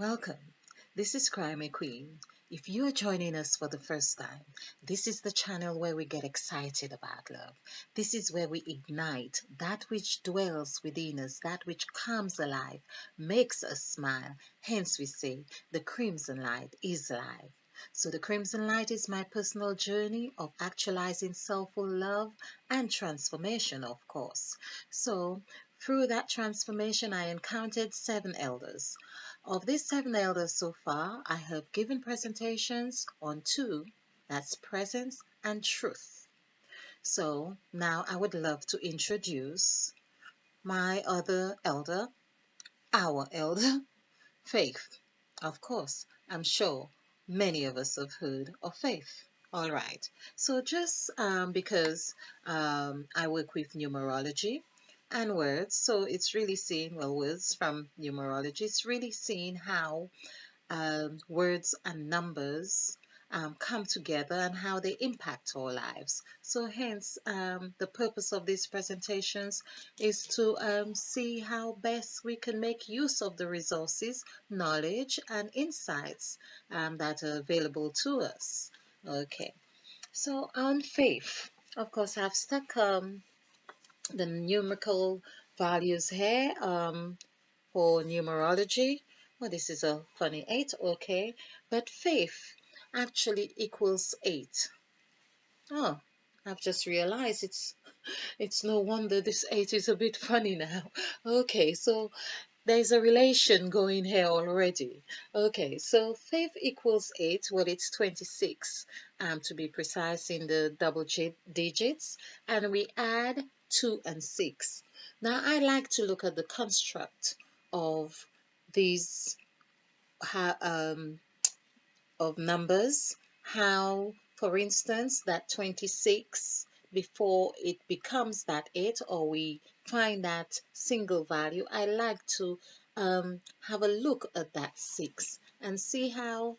Welcome. This is Crime Queen. If you are joining us for the first time, this is the channel where we get excited about love. This is where we ignite that which dwells within us, that which comes alive, makes us smile. Hence, we say the Crimson Light is alive. So, the Crimson Light is my personal journey of actualizing self love and transformation, of course. So, through that transformation, I encountered 7 elders. Of these 7 elders so far, I have given presentations on two, that's presence and truth. So now I would love to introduce my other elder, our elder, Faith. Of course, I'm sure many of us have heard of Faith. All right. So just because I work with numerology and words, so it's really seeing, well, words from numerology, it's really seeing how words and numbers come together and how they impact our lives. So, hence, the purpose of these presentations is to see how best we can make use of the resources, knowledge, and insights that are available to us. Okay, so on faith, of course, I've stuck the numerical values here. For numerology. Well, this is a funny 8, okay. But faith actually equals 8. Oh, I've just realized it's no wonder this 8 is a bit funny now. Okay, so there's a relation going here already. Okay, so faith equals 8, well, it's 26, to be precise in the double digits, and we add 2 and 6. Now, I like to look at the construct of these of numbers, how, for instance, that 26 before it becomes that 8 or we find that single value, I like to have a look at that 6 and see how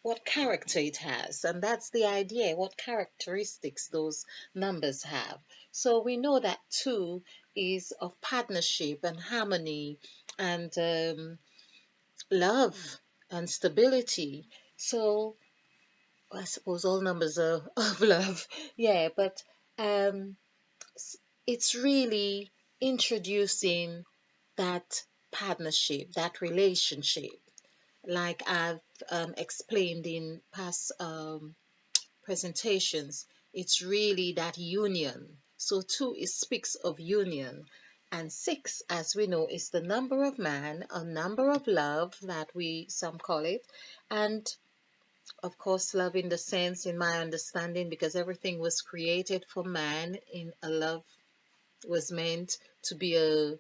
what character it has, and that's the idea, what characteristics those numbers have. So we know that 2 is of partnership and harmony and love and stability. So I suppose all numbers are of love. Yeah, but um, it's really introducing that partnership, that relationship, like I've explained in past presentations. It's really that union. So two is speaks of union. And six, as we know, is the number of man, a number of love that we some call it. And of course, love in the sense, in my understanding, because everything was created for man in a love was meant to be a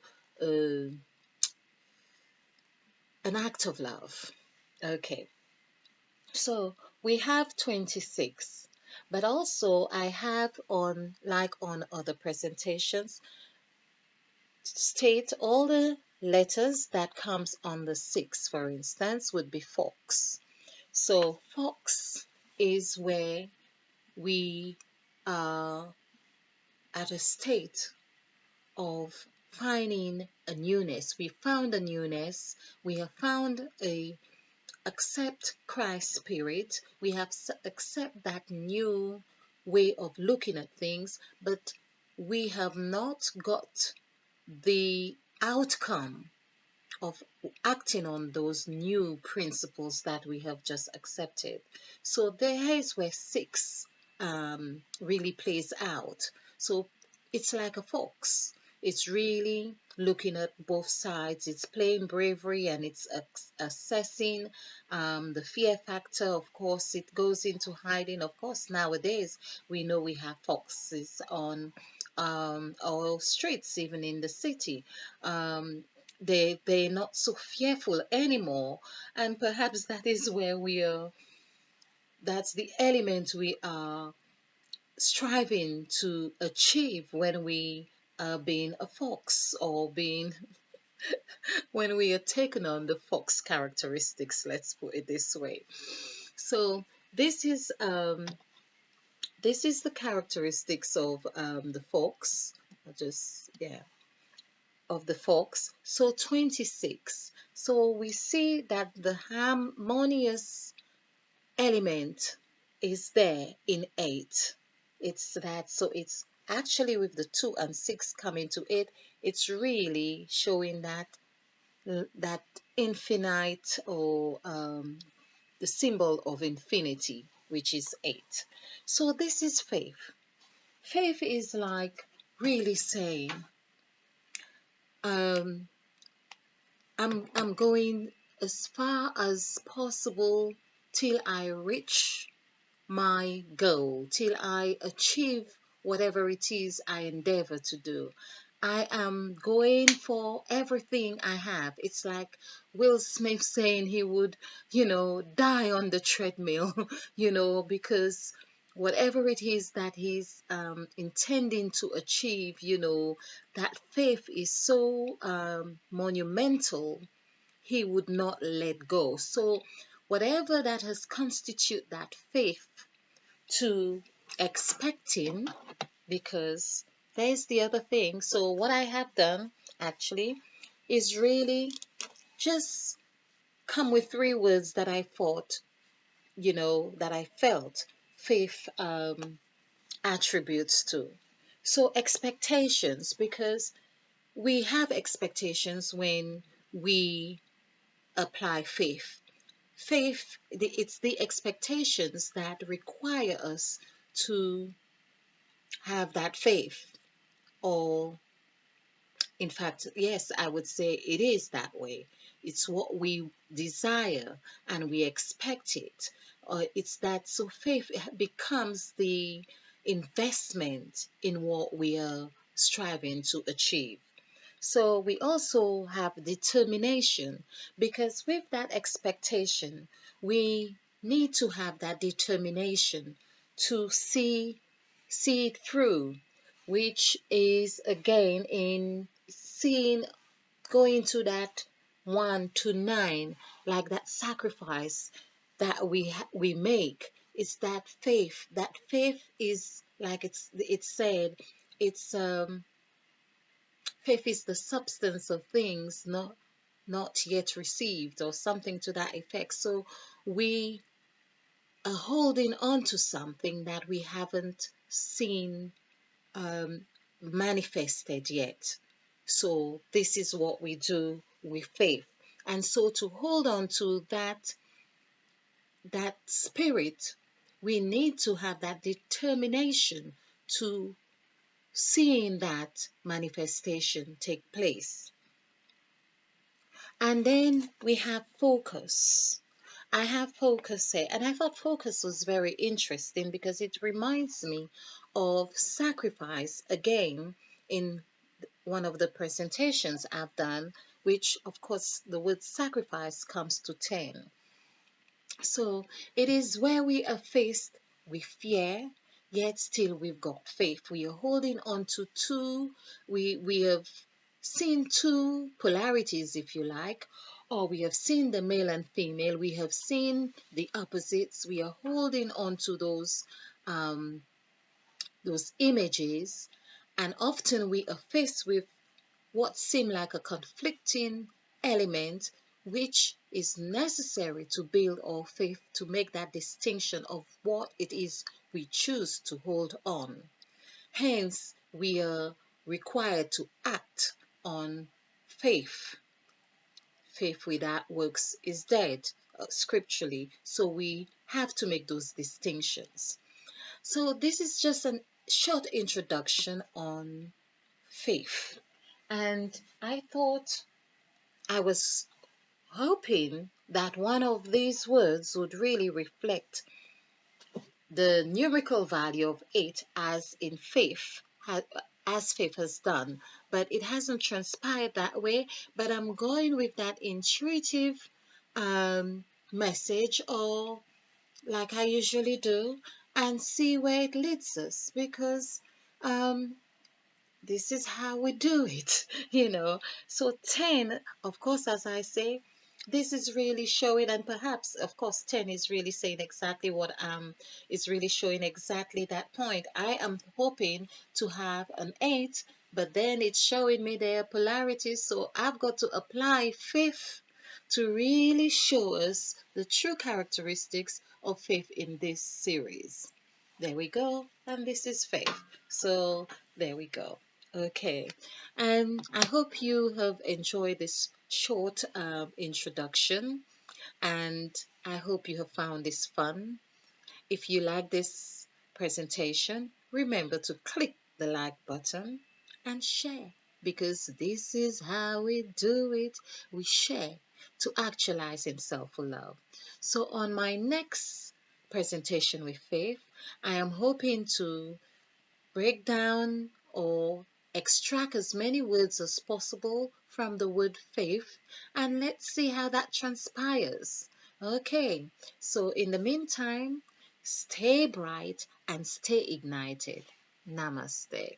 an act of love. Okay. So we have 26, but also I have on, like on other presentations, state all the letters that comes on the 6, for instance, would be fox. So fox is where we are at a state of finding a newness. We found a newness. We have found a accept Christ's spirit. We have accept that new way of looking at things, but we have not got the outcome of acting on those new principles that we have just accepted. So there is where 6 really plays out. So it's like a fox. It's really looking at both sides. It's playing bravery and it's assessing the fear factor. Of course, it goes into hiding. Of course, nowadays we know we have foxes on our streets, even in the city. They're not so fearful anymore, and perhaps that is where we are. That's the element we are striving to achieve when we are being a fox or being when we are taking on the fox characteristics, let's put it this way. So this is um, this is the characteristics of the fox. I'll just, yeah. of the fox, so 26. So we see that the harmonious element is there in 8. It's that, so it's actually with the 2 and 6 coming to 8, it's really showing that that infinite, or the symbol of infinity, which is 8. So this is faith. Faith is like really saying, um, I'm going as far as possible till I reach my goal, till I achieve whatever it is I endeavor to do. I am going for everything I have. It's like Will Smith saying he would, die on the treadmill, because whatever it is that he's intending to achieve, that faith is so monumental, he would not let go. So, whatever that has constituted that faith to expecting, because there's the other thing. So, what I have done actually is really just come with 3 words that I thought, that I felt faith attributes to. So, expectations, because we have expectations when we apply faith. Faith, it's the expectations that require us to have that faith. Or, in fact, yes, I would say it is that way. It's what we desire and we expect it. It's that, so faith becomes the investment in what we are striving to achieve. So we also have determination, because with that expectation, we need to have that determination to see it through, which is again in seeing, going to that 1 to 9, like that sacrifice that we make. It's that faith. That faith is like it's said, it's faith is the substance of things not yet received, or something to that effect. So we are holding on to something that we haven't seen um, manifested yet. So this is what we do with faith. And so to hold on to that spirit, we need to have that determination to seeing that manifestation take place. And then we have focus. I have focus here, and I thought focus was very interesting because it reminds me of sacrifice again in one of the presentations I've done, which of course the word sacrifice comes to 10. So it is where we are faced with fear, yet still we've got faith. We are holding on to two, we have seen two polarities, if you like, or we have seen the male and female, we have seen the opposites, we are holding on to those images, and often we are faced with what seem like a conflicting element, which is necessary to build our faith, to make that distinction of what it is we choose to hold on. Hence, we are required to act on faith. Faith without works is dead, scripturally. So we have to make those distinctions. So this is just a short introduction on faith. And I thought, I was hoping that one of these words would really reflect the numerical value of 8 as in faith, as faith has done. But it hasn't transpired that way. But I'm going with that intuitive message, or like I usually do, and see where it leads us, because um, this is how we do it, So 10, of course, as I say, this is really showing, and perhaps, of course, 10 is really saying exactly what is really showing exactly that point. I am hoping to have an 8 but then it's showing me their polarities, so I've got to apply faith to really show us the true characteristics of faith in this series. There we go, and this is faith. So there we go. Okay, and I hope you have enjoyed this short introduction, and I hope you have found this fun. If you like this presentation, remember to click the like button and share, because this is how we do it. We share to actualize in self love. So, on my next presentation with Faith, I am hoping to break down or extract as many words as possible from the word faith, and let's see how that transpires. Okay, so in the meantime, stay bright and stay ignited. Namaste.